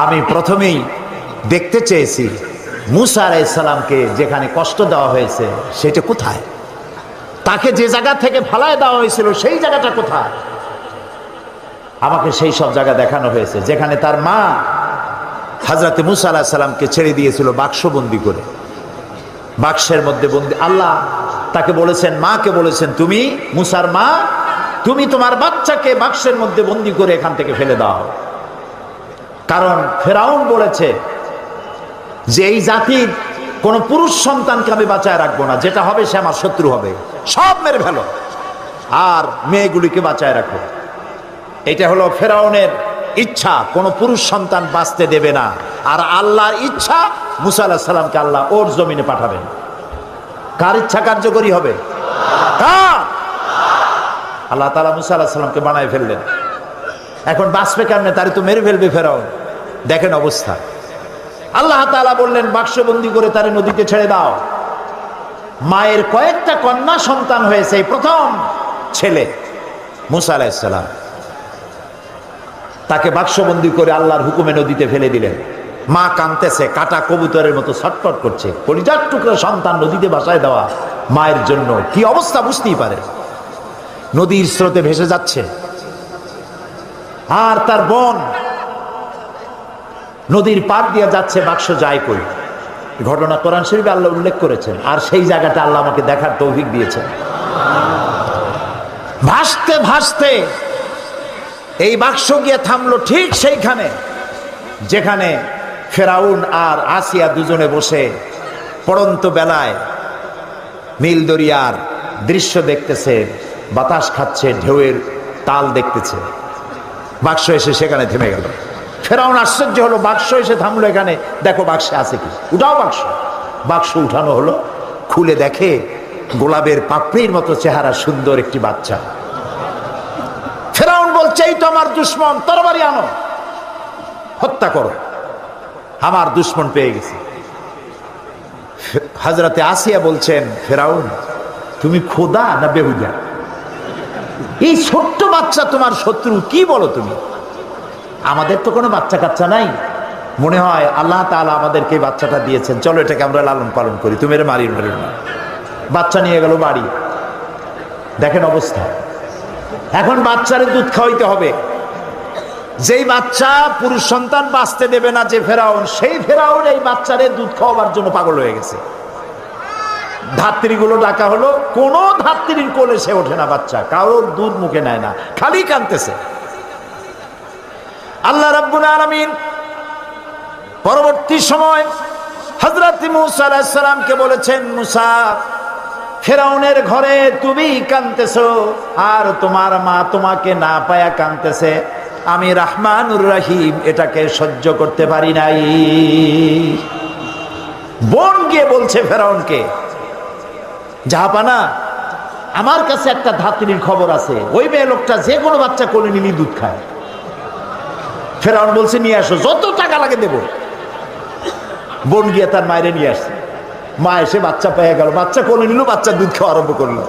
আমি প্রথমেই দেখতে চেয়েছি মুসা আলাইহিস সালামকে যেখানে কষ্ট দেওয়া হয়েছে সেটা কোথায়, তাকে যে জায়গা থেকে ফালায় দেওয়া হয়েছিল সেই জায়গাটা কোথায়। আমাকে সেই সব জায়গা দেখানো হয়েছে যেখানে তার মা হযরত মুসা আলাইহিস সালামকে ছেড়ে দিয়েছিল বাক্সবন্দি করে, বাক্সের মধ্যে বন্দি। আল্লাহ তাকে বলেছেন, মাকে বলেছেন, তুমি মুসার মা, তুমি তোমার বাচ্চাকে বাক্সের মধ্যে বন্দি করে এখান থেকে ফেলে দাও। কারণ ফেরাউন বলেছে যে এই জাতির কোন পুরুষ সন্তানকে আমি বাঁচায় রাখবো না, যেটা হবে সে আমার শত্রু হবে, সব মেরে ফেলো আর মেয়েগুলিকে বাঁচায় রাখো। এটা হলো ফেরাউনের ইচ্ছা, কোন পুরুষ সন্তান বাঁচতে দেবে না। আর আল্লাহর ইচ্ছা মুসা আলাইহিস সালামকে আল্লাহ ওর জমিনে পাঠাবেন। কার ইচ্ছা কার্যকরী হবে? কার? আল্লাহ তাআলা মুসা আলাইহিস সালামকে বানায় ফেললেন। এখন বাঁচবে কেমনে? তারে তো মেরে ফেলবে ফেরাউন। দেখেন অবস্থা। আল্লাহ তাআলা বললেন বাক্সবন্দি করে তারে নদীতে ছেড়ে দাও। মায়ের কয়েকটা কন্যা সন্তান হয়েছে, এই প্রথম ছেলে মুসা আলাইহিস সালাম, তাকে বাক্সবন্দি করে আল্লাহর হুকুমে নদীতে ফেলে দিলেন। মা কাঁদতেছে, কাটা কবুতরের মতো ছটফট করছে। কলিজার টুকরা সন্তান নদীতে ভাসায় দেওয়া মায়ের জন্য কি অবস্থা বুঝতেই পারে। নদীর স্রোতে ভেসে যাচ্ছে আর তার বোন নদীর পার দিয়ে যাচ্ছে, বাক্স যায় কই। ঘটনা কোরআন শরীফে আল্লাহ উল্লেখ করেছেন, আর সেই জায়গাটা আল্লাহ আমাকে দেখার তৌফিক দিয়েছেন। ভাসতে ভাসতে এই বাক্স গিয়ে থামলো ঠিক সেইখানে যেখানে ফেরাউন আর আসিয়া দুজনে বসে পড়ন্ত বেলায় নীল দরিয়ার দৃশ্য দেখতেছে, বাতাস খাচ্ছে, ঢেউয়ের তাল দেখতেছে। বাক্স এসে সেখানে থেমে গেল। ফেরাউন আশ্চর্য হলো, বাক্স এসে থামলো এখানে, দেখো বাক্সে আছে কি, উঠাও বাক্স। বাক্স উঠানো হলো, খুলে দেখে গোলাপের পাপড়ির মতো চেহারা সুন্দর একটি বাচ্চা। ফেরাউন বলছে, এই তো আমার দুশ্মন, তরবারি আনো, হত্যা করো, আমার দুশ্মন পেয়ে গেছে। হযরতে আসিয়া বলছেন, ফেরাউন তুমি খোদা না বেহুদা? এই ছোট্ট বাচ্চা তোমার শত্রু, কি বলো তুমি? আমাদের তো কোনো বাচ্চা কাচ্চা নাই, মনে হয় আল্লাহ তাআলা আমাদেরকে এই বাচ্চাটা দিয়েছেন, চলো এটাকে আমরা লালন পালন করি, তুমি এর মারিও না। বাচ্চা নিয়ে গেল বাড়ি। দেখেন অবস্থা। এখন বাচ্চারে দুধ খাওয়াইতে হবে। যেই বাচ্চা পুরুষ সন্তান বাঁচতে দেবে না যে ফেরাউন, সেই ফেরাউন এই বাচ্চারে দুধ খাওয়াবার জন্য পাগল হয়ে গেছে। ধাত্রীগুলো ডাকা হলো, কোন ধাত্রীর কোলে সে ওঠে না, বাচ্চা কারোর দুধ মুখে নেয় না, খালি কাঁদতেছে। আল্লাহ রাব্বুল আলামিন পরবর্তী সময় হযরত মুসা আলাইহিস সালামকে বলেছেন, মুসা ফেরাউনের ঘরে তুমি কাঁদতেছো আর তোমার মা তোমাকে না পায়া কাঁদতেছে, আমি রহমানুর রহিম এটাকে সহ্য করতে পারি নাই। বোন গিয়ে বলছে ফেরাউনকে, জাহাপানা আমার কাছে একটা ধাত্রীর খবর আছে, ওই মেয়ে লোকটা যে কোনো বাচ্চা কোলে নিলি দুধ খায়। ফেরাউন বলছে, নিয়ে আসো, যত টাকা লাগে দেব। বোন গিয়ে তার মায়েরে নিয়ে আসছে। মা এসে বাচ্চা পেয়ে গেল, বাচ্চা কোলে নিল, বাচ্চা দুধ খাওয়া আরম্ভ করলো।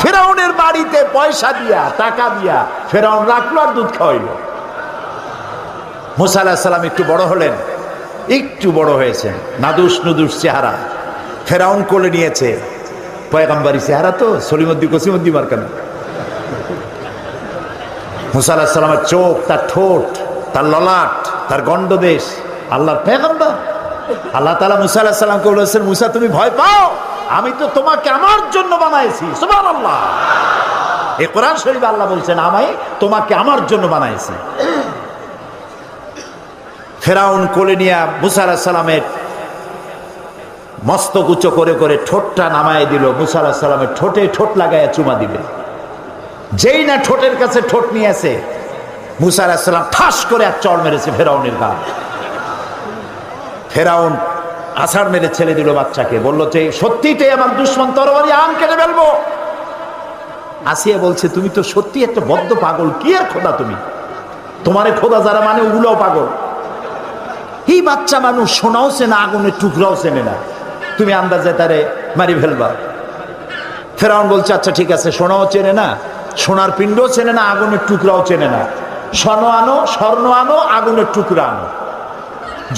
ফেরাউনের বাড়িতে পয়সা দিয়া, টাকা দিয়া ফেরাউন রাখলো আর দুধ খাওয়াইল। মুসা আলাইহিস সালাম একটু বড় হলেন, একটু বড় হয়েছেন, নাদুস নুদুস চেহারা। ফেরাউন কোলে নিয়েছে, পয়গম্বরী চেহারা তো, সলিমুদ্দি কসিমুদ্দি মার্কানা। মুসা আলাইহিস সালামের চোখ, তার ঠোঁট, তার ললাট, তার গন্ডদেশ, আল্লাহর পয়গম্বর। আল্লাহ তাআলা মুসা আলাইহিস সালামকে বলেছেন, মুসা তুমি ভয় পাও, আমি তো তোমাকে আমার জন্য বানাইছি। সুবহানাল্লাহ। এই কোরআন শরীফে আল্লাহ বলছেন, আমি তোমাকে আমার জন্য বানাইছি। ফেরাউন কোলে নিয়ে মুসা আলাইহিস সালামের মস্তক উঁচু করে করে ঠোঁটটা নামায় দিল। মুসা আলাইহিস সালামের ঠোঁটে ঠোঁট লাগাইয়া চুমা দিবে। যেই না ঠোঁটের কাছে ঠোঁট নিয়েছে, মুসা আলাইহিস সালাম ঠাস করে এক চড় মেরেছে ফেরাউনের গায়ে। ফেরাউন আছাড় মেরে ছেড়ে দিল বাচ্চাকে, বলল যে সত্যিই আমার দুশ্মন, তরবারি আম কেটে ফেলবো। আসিয়া বলছে, তুমি তো সত্যি একটা বদ্ধ পাগল, কি আর খোদা তুমি, তোমারে খোদা যারা মানে ওগুলোও পাগল। এই বাচ্চা মানুষ সোনাও চেনে, আগুনের টুকরাও চেনে না, তুমি আন্দাজে তারে মারি ফেলবা। ফেরাউন বলছে, আচ্ছা ঠিক আছে, সোনাও চেনে না, সোনার পিণ্ডও চেনে না, আগুনের টুকরাও চেনে না, স্বর্ণ আনো, আগুনের টুকরা আনো।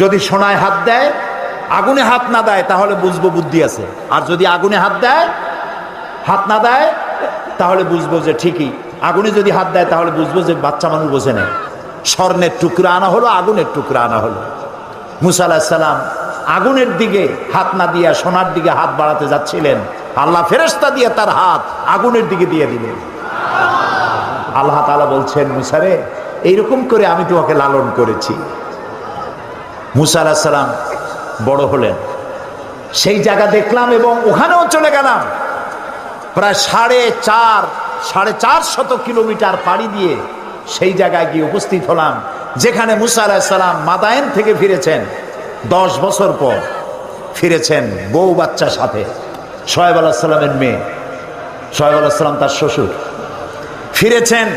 যদি সোনায় হাত দেয়, আগুনে হাত না দেয়, তাহলে বুঝবো বুদ্ধি আছে। আর যদি আগুনে হাত দেয়, হাত না দেয়, তাহলে বুঝবো যে ঠিকই। আগুনে যদি হাত দেয় তাহলে বুঝবো যে বাচ্চা মানুষ বোঝে নেয়। স্বর্ণের টুকরা আনা হলো, আগুনের টুকরা আনা হলো। মুসা আলাইহিস সালাম আগুনের দিকে হাত না দিয়া সোনার দিকে হাত বাড়াতে যাচ্ছিলেন, আল্লাহ ফেরেশতা দিয়ে তার হাত আগুনের দিকে দিয়ে দিলেন। আল্লাহ তাআলা বলছেন, মুসা রে, এইরকম করে আমি তোমাকে লালন করেছি। মুসা আলাইহিস সালাম বড় হলেন, সেই জায়গা দেখলাম এবং ওখানেও চলে গেলাম। প্রায় 450 কিলোমিটার পাড়ি দিয়ে সেই জায়গায় গিয়ে উপস্থিত হলাম, যেখানে মুসা আলাইহিস সালাম মাদায়েন থেকে ফিরেছেন। 10 বছর পর ফিরেছেন বউ বাচ্চার সাথে। শোয়েব আলাইহিস সালামের মেয়ে, শোয়েব আলাইহিস সালাম তার শ্বশুর, ফিরেছেন।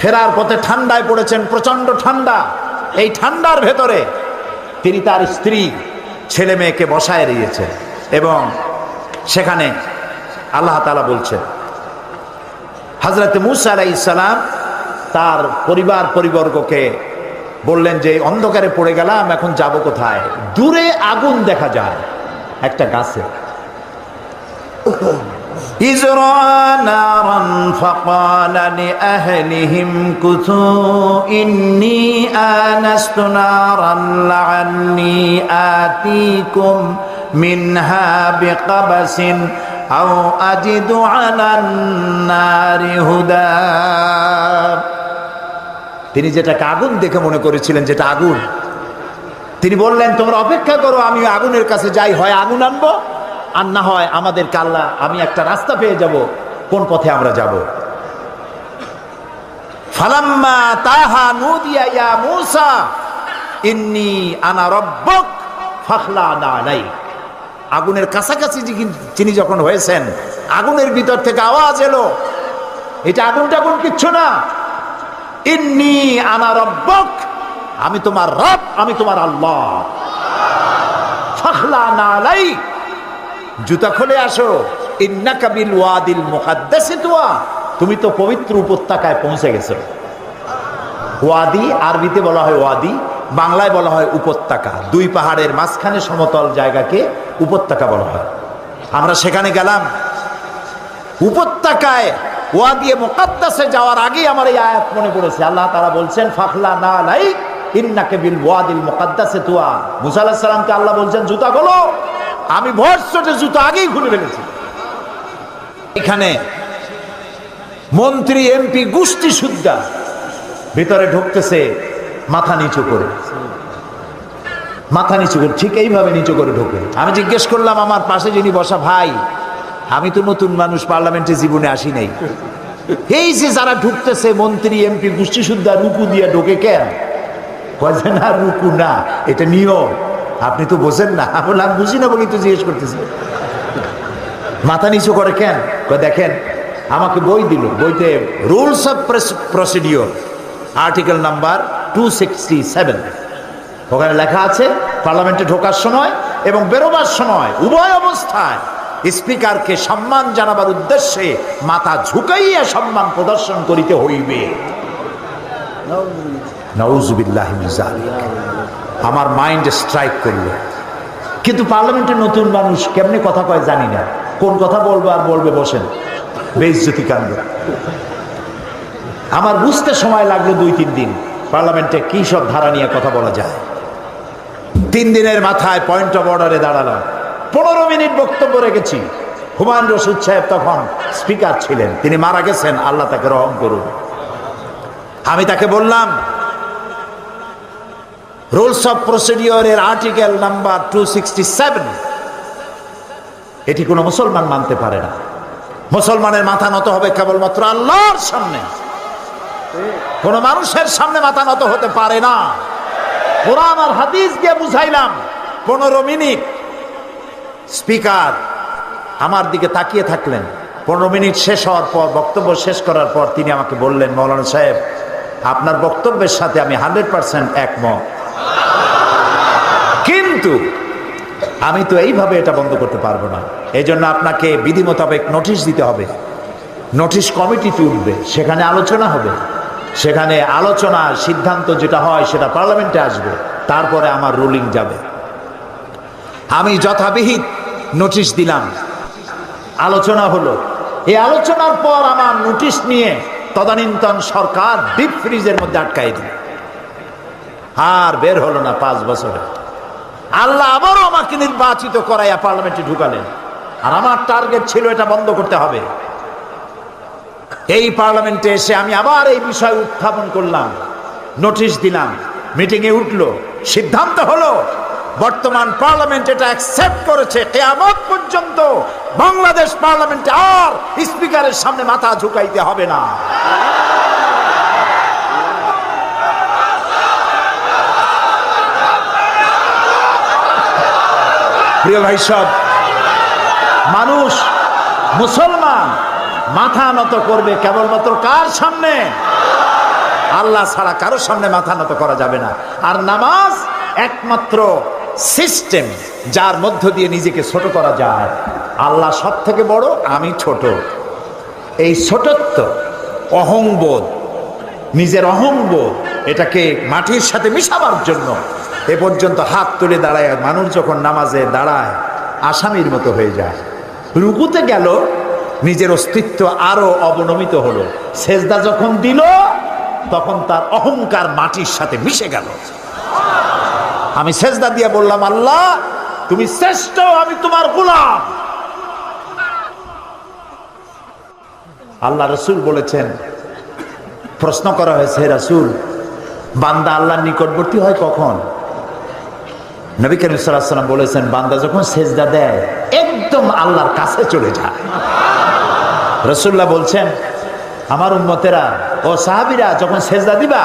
ফেরার পথে ঠান্ডায় পড়েছেন, প্রচন্ড ঠান্ডা। এই ঠান্ডার ভেতরে তিনি তার স্ত্রী ছেলে মেয়েকে বসায় দিয়েছেন এবং সেখানে আল্লাহ তাআলা বলছেন, হযরত মুসা আলাইহিস সালাম তার পরিবর্গকে বললেন যে অন্ধকারে পড়ে গেলাম, এখন যাব কোথায়? দূরে আগুন দেখা যায় একটা গাছে। إذ رأى نارا فقال لأهلهم كثوا إني آنست نارا لعلي آتيكم منها بقبس أو أجد على النار هدى। তিনি যেটাকে আগুন দেখে মনে করেছিলেন যেটা আগুন, তিনি বললেন, তোমরা অপেক্ষা করো, আমি আগুনের কাছে যাই, হয় আগুন আনবো আর না হয় আমাদেরকে আল্লাহ, আমি একটা রাস্তা পেয়ে যাব কোন পথে আমরা যাব। ফালাম্মা তাহা নুদিয়া ইয়া মূসা ইন্নী আনা রাব্বুক ফাখলা'না আলাইক। আগুনের কাছাকাছি যিনি যখন হয়েছেন, আগুনের ভিতর থেকে আওয়াজ এলো, এটা আগুন টাগুন কিচ্ছু না, ইন্নী আনা রাব্বুক, আমি তোমার রব, আমি তোমার আল্লাহ। ফাখলা'না আলাইক, জুতা খুলে আসো। ইন্নাকা বিল ওয়াদিল মুকাদ্দাসি তুয়া, তুমি তো পবিত্র উপত্যকায় পৌঁছে গেছো। ওয়াদি আরবিতে বলা হয় ওয়াদি, বাংলায় বলা হয় উপত্যকা। দুই পাহাড়ের মাঝখানে সমতল জায়গাকে উপত্যকা বলা হয়। আমরা সেখানে গেলাম। উপত্যকায় ওয়াদি মুকাদ্দাসে যাওয়ার আগেই আমার এই আয়াত মনে পড়েছে। আল্লাহ তাআলা বলছেন, ফাখলা'না আলাইক ইন্নাকা বিল ওয়াদিল মুকাদ্দাসি তুয়া। মুসা আলাইহিস সালামকে আল্লাহ বলছেন, জুতা খোলো। আমি ভরসটে জুতা আগেই খুলে ফেলেছি। এখানে মন্ত্রী এমপি গোষ্ঠী সুদ্ধা ভিতরে ঢুকতেছে মাথা নিচু করে, মাথা নিচু করে, ঠিক এইভাবে নিচু করে ঢোকে। আমি জিজ্ঞেস করলাম আমার পাশে যিনি বসা, ভাই আমি তো নতুন মানুষ, পার্লামেন্টে জীবনে আসি নাই, এই যে যারা ঢুকতেছে মন্ত্রী এমপি গোষ্ঠী সুদ্ধা, রুকু দিয়ে ঢোকে কেন? কয়ে না, রুকু না, এটা নিয়ম, আপনি তো বোঝেন না। আমি বললাম, বুঝি না বলেই তো জিজ্ঞেস করতেছি, মাথা নিচু করে কেন? দেখেন, আমাকে বই দিল, বইতে rules of procedure article number 267, ওখানে লেখা আছে পার্লামেন্টে ঢোকার সময় এবং বেরোবার সময় উভয় অবস্থায় স্পিকারকে সম্মান জানাবার উদ্দেশ্যে মাথা ঝুঁকাইয়া সম্মান প্রদর্শন করিতে হইবে। নাউযুবিল্লাহি মিন যালিক। আমার মাইন্ড স্ট্রাইক করলো। কিন্তু পার্লামেন্টের নতুন মানুষ কেমনে কথা কয় জানি না, কোন কথা বলবো আর বলবে বসেন, বেইজ্জতি কাণ্ড। আমার বুঝতে সময় লাগলো 2-3 দিন পার্লামেন্টে কি সব ধারা নিয়ে কথা বলা যায়। 3 দিনের মাথায় পয়েন্ট অফ অর্ডারে দাঁড়ালাম। 15 মিনিট বক্তব্য রেখেছি। হুমায়ুন রশিদ সাহেব তখন স্পিকার ছিলেন, তিনি মারা গেছেন, আল্লাহ তাকে রহম করুন। আমি তাকে বললাম, রুলস অফ প্রসিডিওরের আর্টিকেল নাম্বার 267, এটি কোনো মুসলমান মানতে পারে না। মুসলমানের মাথা নত হবে কেবলমাত্র আল্লাহর সামনে, কোন মানুষের সামনে মাথা নত হতে পারে না। কোরআন আর হাদিস দিয়ে বুঝাইলাম। 15 মিনিট স্পিকার আমার দিকে তাকিয়ে থাকলেন। 15 মিনিট শেষ হওয়ার পর, বক্তব্য শেষ করার পর তিনি আমাকে বললেন, মৌলানা সাহেব, আপনার বক্তব্যের সাথে আমি 100% একমত, কিন্তু আমি তো এইভাবে এটা বন্ধ করতে পারবো না। এই জন্য আপনাকে বিধি মোতাবেক নোটিশ দিতে হবে। নোটিশ কমিটিতে উঠবে, সেখানে আলোচনা হবে, সেখানে আলোচনার সিদ্ধান্ত যেটা হয় সেটা পার্লামেন্টে আসবে। তারপরে আমার রুলিং যাবে। আমি যথাবিহিত নোটিশ দিলাম, আলোচনা হলো। এই আলোচনার পর আমার নোটিশ নিয়ে তদানীন্তন সরকার ডিপ ফ্রিজের মধ্যে আটকাই দিল, আর বের হলো না 5 বছরে। আল্লাহ আবারও আমাকে নির্বাচিত করাইয়া পার্লামেন্টে ঢুকালেন, আর আমার টার্গেট ছিল এটা বন্ধ করতে হবে। এই পার্লামেন্টে এসে আমি আবার এই বিষয় উত্থাপন করলাম, নোটিশ দিলাম, মিটিংয়ে উঠলো, সিদ্ধান্ত হলো বর্তমান পার্লামেন্ট এটা অ্যাকসেপ্ট করেছে, কিয়ামত পর্যন্ত বাংলাদেশ পার্লামেন্টে আর স্পিকারের সামনে মাথা ঝুঁকাইতে হবে না। প্রিয় ভাই সব, মানুষ মুসলমান মাথা নত করবে কেবলমাত্র কার সামনে? আল্লাহ ছাড়া কারোর সামনে মাথা নত করা যাবে না। আর নামাজ একমাত্র সিস্টেম যার মধ্য দিয়ে নিজেকে ছোট করা যায়। আল্লাহ সব থেকে বড়, আমি ছোট। এই ছোটত্ব, অহংবোধ, নিজের অহংবোধ, এটাকে মাটির সাথে মিশাবার জন্য এ পর্যন্ত হাত তুলে দাঁড়ায় মানুষ যখন নামাজে দাঁড়ায় আসামির মতো হয়ে যায়। রুকুতে গেল, নিজের অস্তিত্ব আরো অবনমিত হলো। সেজদা যখন দিল তখন তার অহংকার মাটির সাথে মিশে গেল। আমি সেজদা দিয়ে বললাম, আল্লাহ তুমি শ্রেষ্ঠ, আমি তোমার গোলাম। আল্লাহ রসুল বলেছেন, প্রশ্ন করা হয়েছে, হে রাসূল, বান্দা আল্লাহর নিকটবর্তী হয় কখন? নবী করিম সাল্লাল্লাহু আলাইহি ওয়াসাল্লাম বলেছেন, বান্দা যখন সেজদা দেয় একদম আল্লাহর কাছে চলে যায়। রাসূলুল্লাহ বলছেন, আমার উম্মতেরা ও সাহাবীরা যখন সেজদা দিবা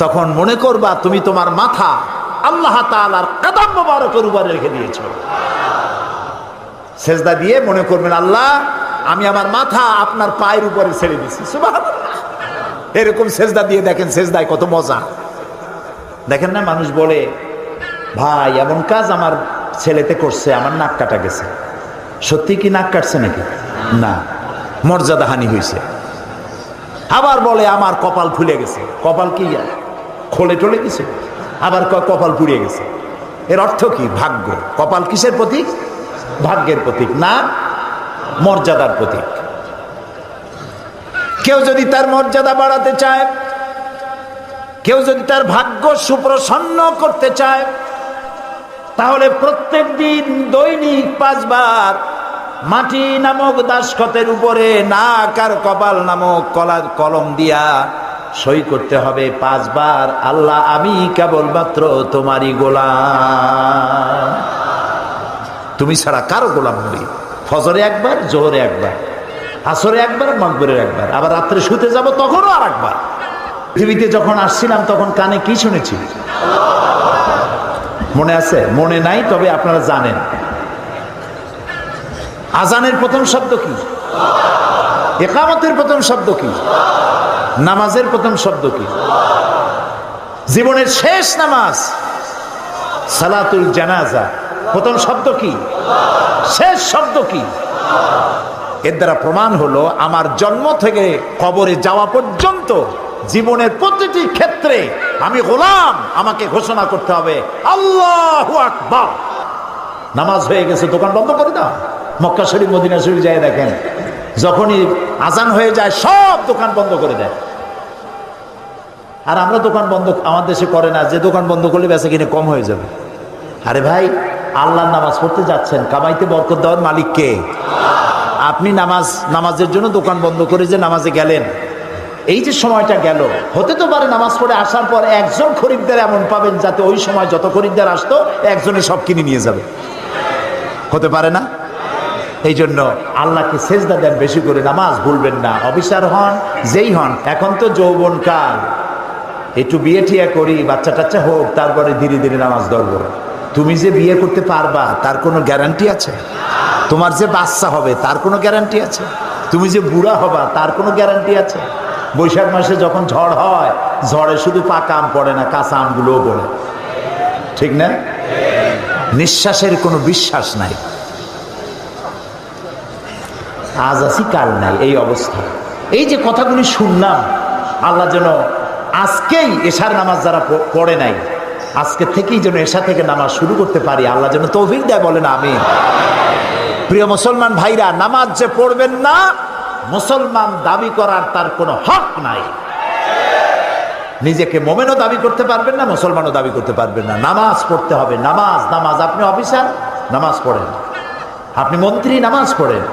তখন মনে করবা তুমি তোমার মাথা আল্লাহ তাআলার কদম মোবারকের উপরে রেখে দিয়েছো। সেজদা দিয়ে মনে করবেন, আল্লাহ আমি আমার মাথা আপনার পায়ের উপরে ছেড়ে দিছি। সুবহানাল্লাহ। এরকম সেজদা দিয়ে দেখেন সেজদায় কত মজা। দেখেন না, মানুষ বলে, ভাই এমন কাজ আমার ছেলেতে করছে, আমার নাক কাটা গেছে। সত্যি কি নাক কাটছে নাকি? না, মর্যাদাহানি হয়েছে। আবার বলে আমার কপাল ফুলে গেছে। কপাল কি খোলে টোলে কিছু? আবার কপাল পুড়িয়ে গেছে। এর অর্থ কি? ভাগ্য। কপাল কিসের প্রতীক? ভাগ্যের প্রতীক, না মর্যাদার প্রতীক। কেউ যদি তার মর্যাদা বাড়াতে চায়, কেউ যদি তার ভাগ্য সুপ্রসন্ন করতে চায়, তাহলে প্রত্যেক দিন দৈনিক 5 বার মাটি নামক দাসখতের উপরে নাক আর কপাল নামক কলম দিয়া সই করতে হবে 5 বার, আল্লাহ আমি কেবলমাত্র তোমারই গোলাম, তুমি ছাড়া কারো গোলাম নই। ফজরে একবার, জোহরে একবার, আসরে একবার, মাগরিবে একবার, আবার রাত্রে শুতে যাব তখনও আর একবার। পৃথিবীতে যখন আসছিলাম তখন কানে কি শুনেছি মনে আছে? মনে নাই, তবে আপনারা জানেন। আজানের প্রথম শব্দ কি? ইকামতের প্রথম শব্দ কি? নামাজের প্রথম শব্দ কি? জীবনের শেষ নামাজ সালাতুল জানাজা, প্রথম শব্দ কি? শেষ শব্দ কি? এর দ্বারা প্রমাণ হলো আমার জন্ম থেকে কবরে যাওয়া পর্যন্ত জীবনের প্রতিটি ক্ষেত্রে আমি গোলাম, আমাকে ঘোষণা করতে হবে আল্লাহু আকবার। নামাজ হয়ে গেছে, দোকান বন্ধ করে দাও। মক্কা শরীফ, মদিনা শরীফ যায় দেখেন, যখনই আজান হয়ে যায় সব দোকান বন্ধ করে দেয়। আর আমরা দোকান বন্ধ আমার দেশে করে না, যে দোকান বন্ধ করলে বেচা কিনে কম হয়ে যাবে। আরে ভাই, আল্লাহর নামাজ পড়তে যাচ্ছেন, কামাইতে বরকত দেওয়ার মালিক কে? আপনি নামাজের জন্য দোকান বন্ধ করে যে নামাজে গেলেন, এই যে সময়টা গেল, হতে তো পারে নামাজ পড়ে আসার পর একজন খরিদ্দার এমন পাবেন যাতে ওই সময় যত খরিদ্দার আসতো একজনে সব কিনে নিয়ে যাবে, হতে পারে না? এই জন্য আল্লাহকে সেজদা দেন বেশি করে, নামাজ ভুলবেন না। অফিসার হন, যেই হন, এখন তো যৌবন কাল, একটু বিয়ে ঠিয়া করি, বাচ্চা টাচ্চা হোক, তারপরে ধীরে ধীরে নামাজ ধরবো। তুমি যে বিয়ে করতে পারবা তার কোনো গ্যারান্টি আছে? তোমার যে বাচ্চা হবে তার কোনো গ্যারান্টি আছে? তুমি যে বুড়া হবা তার কোনো গ্যারান্টি আছে? বৈশাখ মাসে যখন ঝড় হয়, ঝড়ে শুধু পাকা আম পড়ে না, কাঁচা আমগুলোও পড়ে, ঠিক না? নিঃশ্বাসের কোনো বিশ্বাস নাই, আজ আছি কাল নাই, এই অবস্থা। এই যে কথাগুলি শুনলাম, আল্লাহ যেন আজকেই এশার নামাজ যারা পড়ে নাই আজকে থেকেই যেন এশা থেকে নামাজ শুরু করতে পারি, আল্লাহ যেন তৌফিক দেয়, বলেন আমিন। প্রিয় মুসলমান ভাইরা, নামাজ যে পড়বেন না, মুসলমান দাবি করার তার কোনো হক নাই। নিজেকে মোমেনও দাবি করতে পারবেন না, মুসলমানও দাবি করতে পারবেন না। নামাজ পড়তে হবে, নামাজ নামাজ। আপনি অফিসার, নামাজ পড়েন। আপনি মন্ত্রী, নামাজ পড়েন।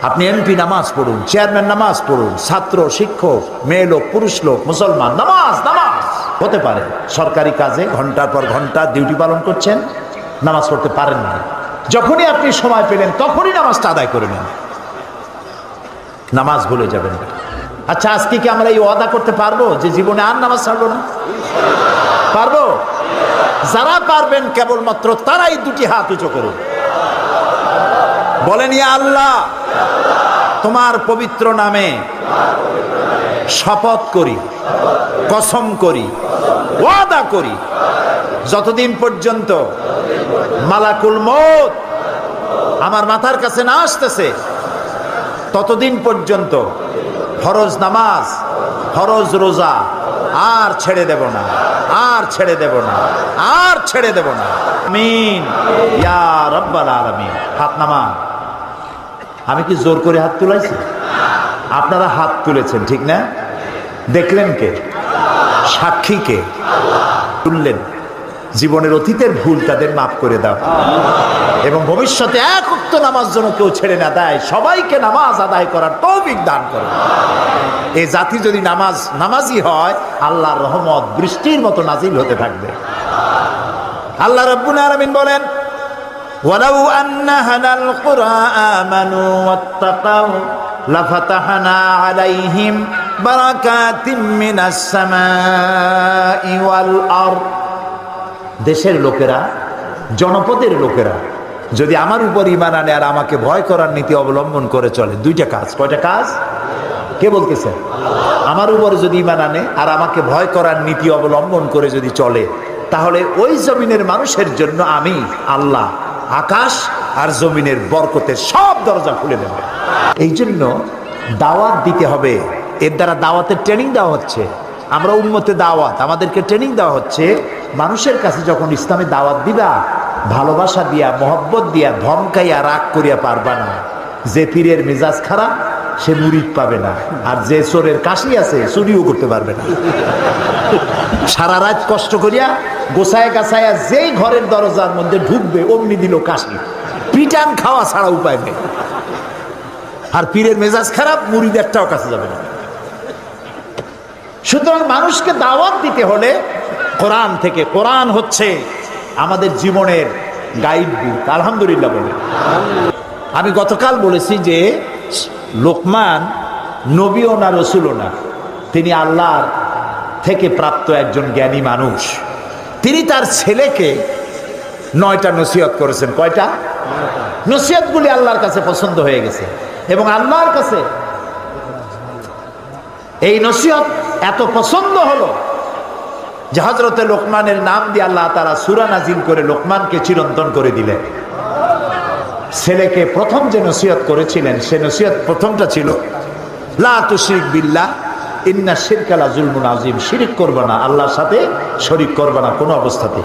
আপনি এমপি, নামাজ পড়ুন। চেয়ারম্যান, নামাজ পড়ুন। ছাত্র, শিক্ষক, মেয়ে লোক, পুরুষ লোক, মুসলমান, নামাজ নামাজ। হতে পারে সরকারি কাজে ঘন্টার পর ঘন্টা ডিউটি পালন করছেন, নামাজ পড়তে পারেন না। যখনই আপনি সময় পেলেন তখনই নামাজটা আদায় করে নেন, নামাজ ভুলে যাবেন না। আচ্ছা, আজকে কি আমরা এই ওয়াদা করতে পারবো যে জীবনে আর নামাজ ছাড়বো না? পারবো? যারা পারবেন কেবলমাত্র তারাই দুটি হাত উঁচু করুন, বলেন ইয়া আল্লাহ, তোমার পবিত্র নামে শপথ করি, কসম করি, ওয়াদা করি, যতদিন পর্যন্ত মালাকুল মউত আমার মাথার কাছে না আসতেছে ততদিন পর্যন্ত ফরজ নামাজ, ফরজ রোজা আর ছেড়ে দেব না, আর ছেড়ে দেব না, আর ছেড়ে দেব না। আমিন ইয়া রাব্বাল আলামিন। হাত নামান। আমি কি জোর করে হাত তুলাইছি? আপনারা হাত তুলেছেন, ঠিক না? দেখলেন কে? সাক্ষী কে? তুললেন। জীবনের অতীতের ভুল তাদের মাফ করে দাও, এবং ভবিষ্যতে এক ওয়াক্ত নামাজ যেন কেউ ছেড়ে না দেয়। সবাইকে নামাজ আদায় করার তৌফিক দান করো। এই জাতি যদি নামাজি হয়, আল্লাহর রহমত বৃষ্টির মতো নাজিল হতে থাকবে। আল্লাহ রাব্বুল আলামিন বলেন, ওয়ালাউ আন্না হালাল কুরআ আমানু ওয়াত্তাকাউ লাফাতাহনা আলাইহিম বারাকাতিম মিনাস সামাই ওয়াল আরদ। দেশের লোকেরা, জনপদের লোকেরা যদি আমার উপর ঈমান আনে আর আমাকে ভয় করার নীতি অবলম্বন করে চলে, দুইটা কাজ। কয়টা কাজ? কে বলতেছে? আমার উপর যদি ঈমান আনে আর আমাকে ভয় করার নীতি অবলম্বন করে যদি চলে, তাহলে ওই জমিনের মানুষের জন্য আমি আল্লাহ আকাশ আর জমিনের বরকতের সব দরজা খুলে দেব। এই জন্য দাওয়াত দিতে হবে। এর দ্বারা দাওয়াতের ট্রেনিং দেওয়া হচ্ছে। আমরা উম্মতে দাওয়াত, আমাদেরকে ট্রেনিং দেওয়া হচ্ছে। মানুষের কাছে যখন ইসলামে দাওয়াত দিবা, ভালোবাসা দিয়া, মহব্বত দিয়া, ধমকাইয়া, রাগ করিয়া পারবা না। যে পীরের মেজাজ খারাপ সে মুরিদ পাবে না, আর যে চোরের কাশি আছে চুরিও করতে পারবে না। সারা রাত কষ্ট করিয়া গোছায় গাছায়া যেই ঘরের দরজার মধ্যে ঢুকবে অমনি দিল কাশি। পিটান খাওয়া ছাড়া উপায় নেই। আর পীরের মেজাজ খারাপ, মুরিদ একটাও কাছে যাবে না। সুতরাং মানুষকে দাওয়াত দিতে হলে কোরআন থেকে। কোরআন হচ্ছে আমাদের জীবনের গাইড বুক। আলহামদুলিল্লাহ বলে। আমি গতকাল বলেছি যে লোকমান নবীও না, রসুলও না, তিনি আল্লাহর থেকে প্রাপ্ত একজন জ্ঞানী মানুষ। তিনি তার ছেলেকে 9টা নসিহত করেছেন। কয়টা? নসিহতগুলি আল্লাহর কাছে পছন্দ হয়ে গেছে, এবং আল্লাহর কাছে এই নসিহত এত পছন্দ হলো যে হযরতে লোকমানের নাম দিয়ে আল্লাহ তাআলা সূরা নাজিল করে লোকমানকে চিরন্তন করে দিলেন। ছেলেকে প্রথম যে নসিহত করেছিলেন, সে নসিহত প্রথমটা ছিল লা তুশরিক বিল্লাহ ইন্না শিরকা লা যুলমুন আযীম। শিরক করবে না, আল্লাহর সাথে শরীক করবে না কোনো অবস্থাতে।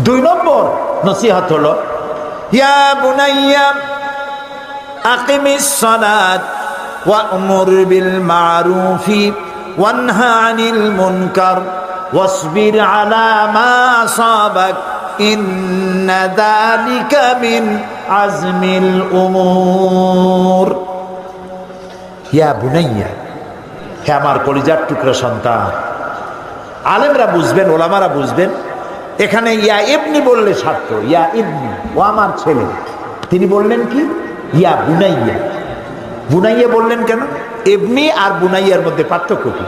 2 নম্বর নসিহত হলো ইয়া বুনাইয়া আকিমিস সালাত ওয়া'মুর বিল মা'রুফি ওয়ানহা আনিল মুনকার ওয়াসবির আলা মা আসাবাক ইন্না যালিকা মিন আজমিল উমুর। ইয়া বুনাইয়া, হে আমার কলিজার টুকরা সন্তান। আলেমরা বুঝবেন, ওলামারা বুঝবেন। এখানে ইয়া ইবনি বললে সার্থ, ইয়া ইবনি, ও আমার ছেলে। তিনি বললেন কি? ইয়া বুনাইয়া। বুনাইয়া বললেন কেন? ইবনি আর বুনাইয়ার মধ্যে পার্থক্য কি?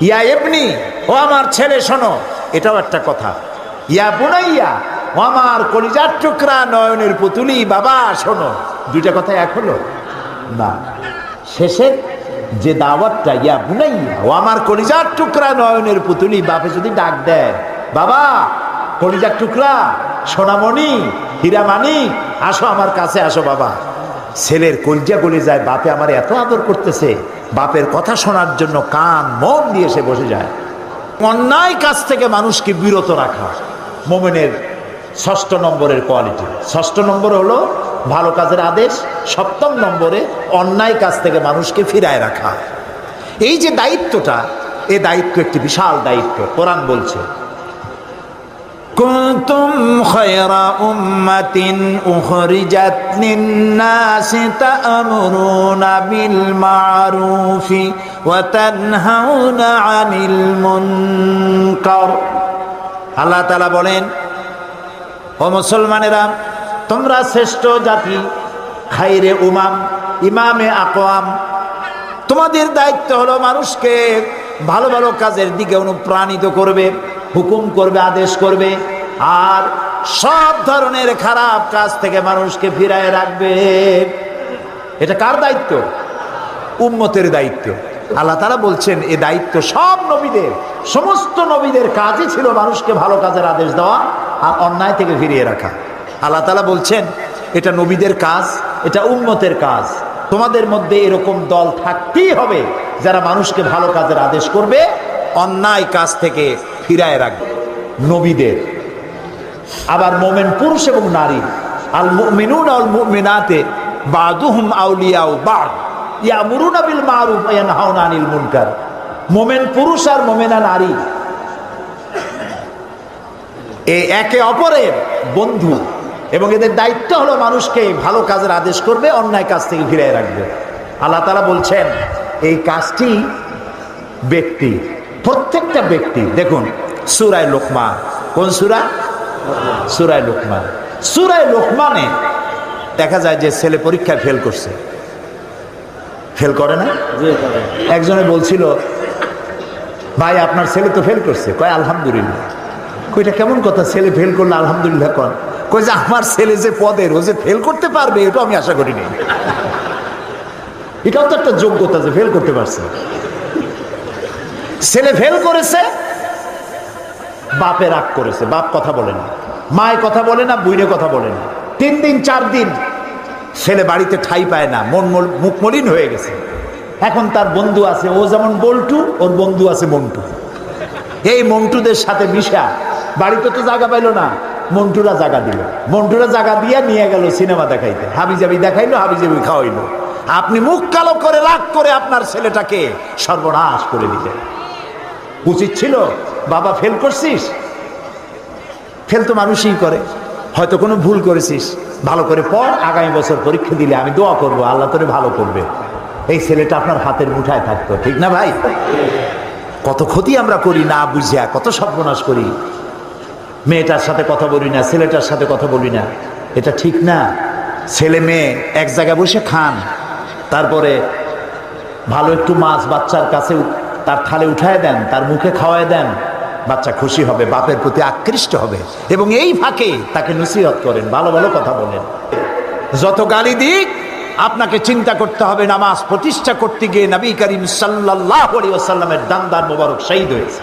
ইয়া ইবনি, ও আমার ছেলে শোনো, এটাও একটা কথা। ইয়া বুনাইয়া, ও আমার কলিজার টুকরা নয়নের পুতুলি বাবা শোনো, দুইটা কথা এক হলো না। শেষের যে দাওয়াতটা ইয়া বুনাইয়া, ও আমার কলিজার টুকরা নয়নের পুতুলি, বাপে যদি ডাক দেয় বাবা কলিজার টুকরা, সোনামণি, হীরামানি, আসো আমার কাছে আসো বাবা। ছেলের কলিজা গলে যায়, বাপে আমার এত আদর করতেছে, বাপের কথা শোনার জন্য কান মন দিয়ে সে বসে যায়। অন্যায় কাজ থেকে মানুষকে বিরত রাখা মুমিনের 6 নম্বরের কোয়ালিটি। 6 নম্বর হলো ভালো কাজের আদেশ, 7ম নম্বরে অন্যায় কাজ থেকে মানুষকে ফিরায় রাখা। এই যে দায়িত্বটা, এই দায়িত্ব একটি বিশাল দায়িত্ব। কোরআন বলছে, কুনতুম খায়রা উম্মাতিন উখরিজাত লিন-নাসি তা'মুরুনা বিল মা'রুফি ওয়া তানহাউনা 'আনিল মুনকার। আল্লাহ তাআলা বলেন, ও মুসলমানেরা, তোমরা শ্রেষ্ঠ জাতি, খাইরে উমাম, ইমামে আকওয়াম। তোমাদের দায়িত্ব হলো মানুষকে ভালো ভালো কাজের দিকে অনুপ্রাণিত করবে, হুকুম করবে, আদেশ করবে, আর সব ধরনের খারাপ কাজ থেকে মানুষকে ফিরায় রাখবে। এটা কার দায়িত্ব? উম্মতের দায়িত্ব। আল্লাহ তাআলা বলছেন এই দায়িত্ব সব নবীদের, সমস্ত নবীদের কাজই ছিল মানুষকে ভালো কাজের আদেশ দেওয়া আর অন্যায় থেকে ফিরিয়ে রাখা। আল্লাহ তাআলা বলছেন এটা নবীদের কাজ, এটা উম্মতের কাজ। তোমাদের মধ্যে এরকম দল থাকতেই হবে যারা মানুষকে ভালো কাজের আদেশ করবে, অন্যায় কাজ থেকে ফিরায় রাখবে। নবীদের। আবার মোমেন পুরুষ এবং নারী, আল মুমিনুনা ওয়াল মুমিনাতে বাদুহুম আউলিয়াউ বাদ ইয়ামুরুনা বিল মারুফ ওয়া ইয়ানহাউনা আনিল মুনকার। মোমেন পুরুষ আর মোমেনা নারী একে অপরের বন্ধু, এবং এদের দায়িত্ব হলো মানুষকে ভালো কাজের আদেশ করবে, অন্যায় কাজ থেকে ফিরিয়ে রাখবে। আল্লাহ তাআলা বলছেন এই কাজটি ব্যক্তি, প্রত্যেকটা ব্যক্তি। দেখুন সূরা লোকমান, কোন সূরা? সূরা লোকমান। সূরা লোকমানে দেখা যায় যে ছেলে পরীক্ষায় ফেল করছে। ফেল করে না? একজনে বলছিল, ভাই আপনার ছেলে তো ফেল করছে। কয় আলহামদুলিল্লাহ। কইটা কেমন কথা, ছেলে ফেল করলে আলহামদুলিল্লাহ কর? কই যে আমার ছেলে যে পদের, ও যে ফেল করতে পারবে এটা আমি আশা করিনি। এটাও তো একটা যোগ্যতা যে ফেল করতে পারছে। ছেলে ফেল করেছে, বাপে রাগ করেছে, বাপ কথা বলে না, মায় কথা বলে না, বুইনে কথা বলে না। 3 দিন 4 দিন ছেলে বাড়িতে ঠাই পায় না, মুখ মলিন হয়ে গেছে। এখন তার বন্ধু আছে, ও যেমন বল্টু, ওর বন্ধু আছে মন্টু। এই মন্টুদের সাথে মিশা বাড়িতে তো জায়গা পাইলো না, মন্টুরা জায়গা দিল। মন্টুরা জায়গা দিয়ে নিয়ে গেল সিনেমা দেখাইতে, হাবিজাবি দেখাইলো, হাবিজাবি খাওয়াইলো। আপনি মুখ কালো করে রাগ করে আপনার ছেলেটাকে সর্বনাশ করে দিলেন। উচিত ছিল বাবা ফেল করছিস, ফেল তো মানুষই করে, হয়তো কোনো ভুল করেছিস, ভালো করে পড়, আগামী বছর পরীক্ষা দিলে আমি দোয়া করবো আল্লাহ তোরে ভালো করবে। এই ছেলেটা আপনার হাতের মুঠায় থাকতো, ঠিক না ভাই? কত ক্ষতি আমরা করি না বুঝিয়া, কত সর্বনাশ করি। মেয়েটার সাথে কথা বলি না, ছেলেটার সাথে কথা বলি না, এটা ঠিক না। ছেলে মেয়ে এক জায়গায় বসে খান, তারপরে ভালো একটু মাছ বাচ্চার কাছে তার থালে উঠায় দেন, তার মুখে খাওয়ায় দেন, বাচ্চা খুশি হবে, বাপের প্রতি আকৃষ্ট হবে, এবং এই ফাঁকে তাকে নসিহত করেন, ভালো ভালো কথা বলেন। যত গালি দিক আপনাকে চিন্তা করতে হবে, নামাজ প্রতিষ্ঠা করতে গিয়ে নবী করিম সাল্লাল্লাহু আলাইহি ওয়াসাল্লামের দান্দার মোবারক শহীদ হয়েছে,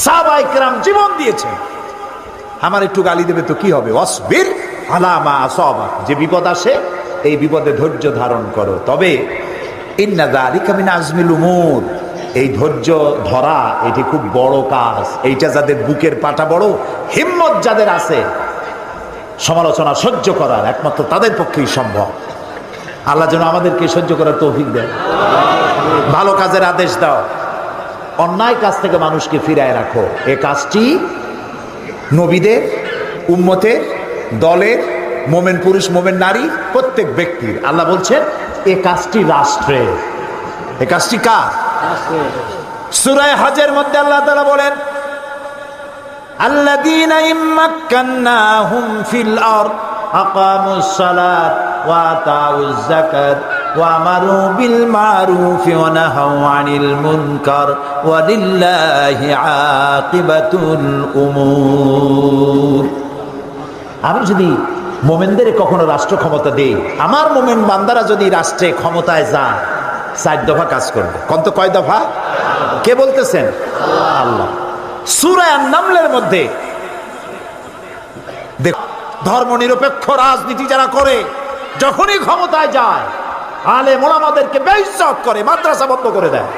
সাহাবায়ে কেরাম জীবন দিয়েছে। আমার একটু গালি দেবে তো কি হবে? অসবির আলা মা আসাবা, যে বিপদ আসে এই বিপদে ধৈর্য ধারণ করো। তবে ইন্না যালিকা মিন আজমিল উমুর, এই ধৈর্য ধরা এটি খুব বড় কাজ। এইটা যাদের বুকের পাটা বড়, হিম্মত যাদের আছে, সমালোচনা সহ্য করার একমাত্র তাদের পক্ষেই সম্ভব। আল্লাহ যেন আমাদেরকে সহ্য করার তৌফিক দেয়। ভালো কাজের আদেশ দাও, অন্যায় কাজ থেকে মানুষকে ফিরায় রাখো। এ কাজটি নবীদের, উম্মতের, দলের, মোমেন পুরুষ মোমেন নারী, প্রত্যেক ব্যক্তির। আল্লাহ বলছেন এ কাজটি রাষ্ট্রের। এ কাজটি কার? সূরা হজের মধ্যে আল্লাহ তাআলা বলেন, আল্লাযীনা ইম্মাক্কান্নাহুম ফিল আরদ আকামুস সালাত ওয়া আতাউজ যাকাত ওয়া আমারু বিল মারুফি ওয়া নাহাউ আনিল মুনকার ওয়া লিল্লাহি আকিবাতুল উমুর। আমি যদি মোমেনদের কখনো রাষ্ট্র ক্ষমতা দেই, আমার মোমেন বান্দারা যদি রাষ্ট্রে ক্ষমতায় যায়, 4 দফা কাজ করবে। কয় দফা? কে বলতেছেন? আল্লাহ। সূরা আন-নামলের মধ্যে দেখো, ধর্ম নিরপেক্ষ রাজনীতি যারা করে, যখনই ক্ষমতায় যায় আলেম ওলামাদেরকে বেইজ্জত করে, মাদ্রাসা বন্ধ করে দেয়।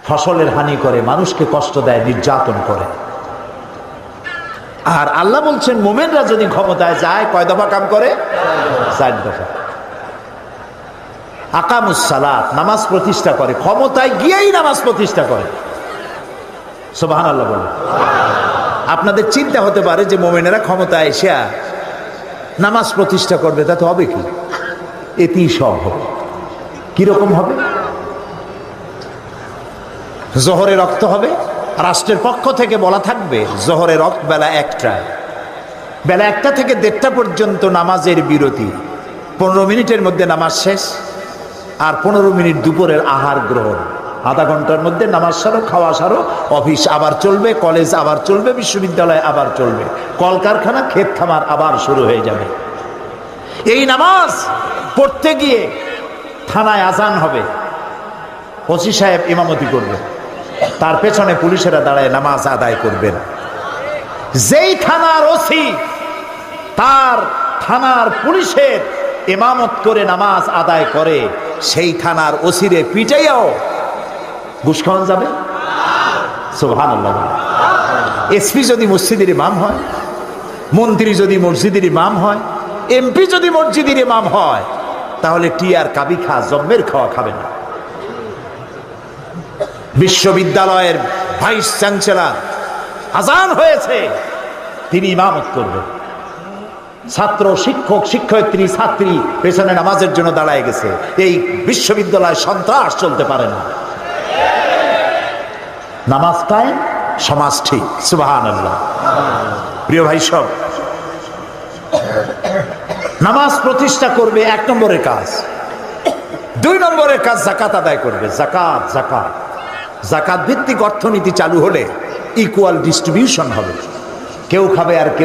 ফসলের হানি করে, মানুষকে কষ্ট দেয়, নির্যাতন করে। আর আল্লাহ বলছেন মোমেনরা যদি ক্ষমতায় যায় কয় দফা কাম করে? 4 দফা। আকামুস সালাত, নামাজ প্রতিষ্ঠা করে, ক্ষমতায় গিয়েই নামাজ প্রতিষ্ঠা করে। সুবহানাল্লাহ বলে। আপনাদের চিন্তা হতে পারে যে মোমেনেরা ক্ষমতায় এসে নামাজ প্রতিষ্ঠা করবে, তাতে হবে কি? এতেই সব হবে। কিরকম হবে? জোহরে রক্ত হবে, রাষ্ট্রের পক্ষ থেকে বলা থাকবে জোহরে রক্ত বেলা 1টায়, বেলা 1টা থেকে 1:30 পর্যন্ত নামাজের বিরতি, 15 মিনিটের মধ্যে নামাজ শেষ, আর 15 মিনিট দুপুরের আহার গ্রহণ। আধা ঘন্টার মধ্যে নামাজ সারো, খাওয়া সারো, অফিস আবার চলবে, কলেজ আবার চলবে, বিশ্ববিদ্যালয় আবার চলবে, কলকারখানা, ক্ষেত খামার আবার শুরু হয়ে যাবে। এই নামাজ পড়তে গিয়ে থানায় আজান হবে, ওসি সাহেব ইমামতি করবে, তার পেছনে পুলিশেরা দাঁড়ায় নামাজ আদায় করবেন। যেই থানার ওসি তার থানার পুলিশের ইমামত করে নামাজ আদায় করে, সেই থানার ওসিরে পিটাইয়াও ঘুষ খাওয়ান যাবে? সুবহানাল্লাহ। এসপি যদি মসজিদের ইমাম হয়, মন্ত্রী যদি মসজিদের ইমাম হয়, এমপি যদি মসজিদের ইমাম হয়, তাহলে টিয়ার কাবি খা জম্মের খাওয়া খাবে না। বিশ্ববিদ্যালয়ের ভাইস চ্যান্সেলর আজান হয়েছে, তিনি ইমামত করবেন। ছাত্র, শিক্ষক, শিক্ষয়িত্রী, ছাত্রী পেছনে নামাজের জন্য দাঁড়ায় গেছে। এই বিশ্ববিদ্যালয়ে সন্ত্রাস চলতে পারে না। নামাজ কায়েম, সমাজ ঠিক। সুবহানাল্লাহ। প্রিয় ভাই সব, নামাজ প্রতিষ্ঠা করবে 1 নম্বরের কাজ। 2 নম্বরের কাজ যাকাত আদায় করবে। যাকাত, যাকাত, যাকাত ভিত্তিক অর্থনীতি চালু হলে ইকুয়াল ডিস্ট্রিবিউশন হবে। কেউ খাবে আর কেউ